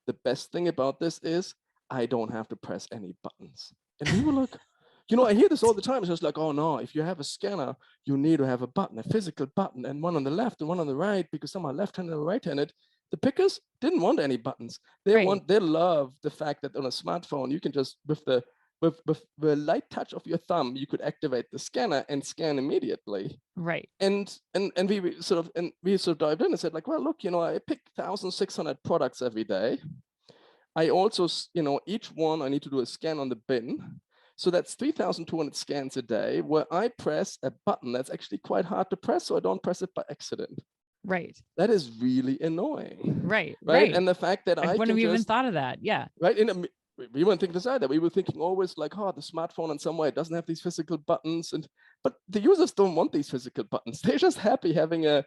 the best thing about this is I don't have to press any buttons. And we were like, I hear this all the time. It's just like, oh no, if you have a scanner, you need to have a button, a physical button, and one on the left and one on the right, because some are left-handed and right-handed. The pickers didn't want any buttons. They love the fact that on a smartphone, you can just, with the light touch of your thumb, you could activate the scanner and scan immediately. Right. And we sort of dived in and said, like, well, look, I pick 1,600 products every day. I also, each one I need to do a scan on the bin. So that's 3,200 scans a day where I press a button that's actually quite hard to press, so I don't press it by accident. Right. That is really annoying. Right. And the fact that I wouldn't have even thought of that. Yeah. Right. We weren't thinking this either. We were thinking always like, oh, the smartphone in some way it doesn't have these physical buttons, but the users don't want these physical buttons. They're just happy having a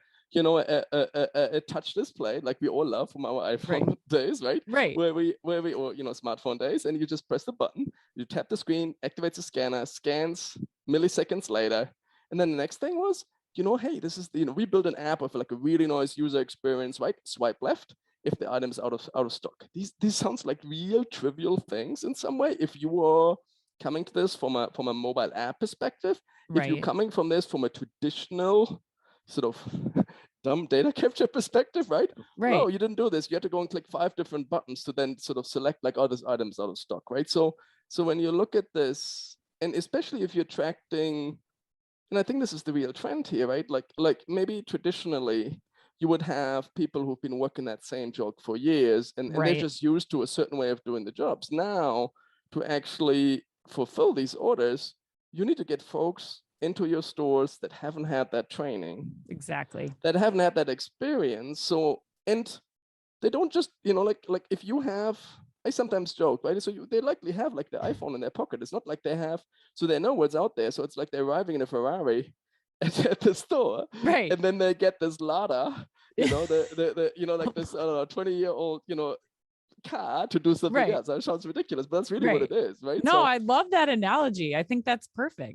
touch display like we all love from our iPhone days, right? Right. Where we or smartphone days, and you just press the button, you tap the screen, activates the scanner, scans milliseconds later, and then the next thing was, hey, this is we built an app with like a really nice user experience, right? Swipe left if the item is out of stock. These sounds like real trivial things in some way. If you are coming to this from a mobile app perspective, if you're coming from this from a traditional sort of dumb data capture perspective, right? No, you didn't do this. You had to go and click 5 different buttons to then sort of select like, oh, this item's out of stock, right? So when you look at this, and especially if you're attracting, and I think this is the real trend here, right? Like maybe traditionally you would have people who've been working that same job for years, and they're just used to a certain way of doing the jobs. Now, to actually fulfill these orders, you need to get folks into your stores that haven't had that training, that haven't had that experience. So, and they don't just, like if you have, I sometimes joke, right? So they likely have like the iPhone in their pocket. It's not like they have, so they know what's out there. So it's like they're arriving in a Ferrari at the store, and then they get this Lada, like this 20-year-old, car to do something else. That sounds ridiculous, but that's really what it is, right? No, I love that analogy. I think that's perfect.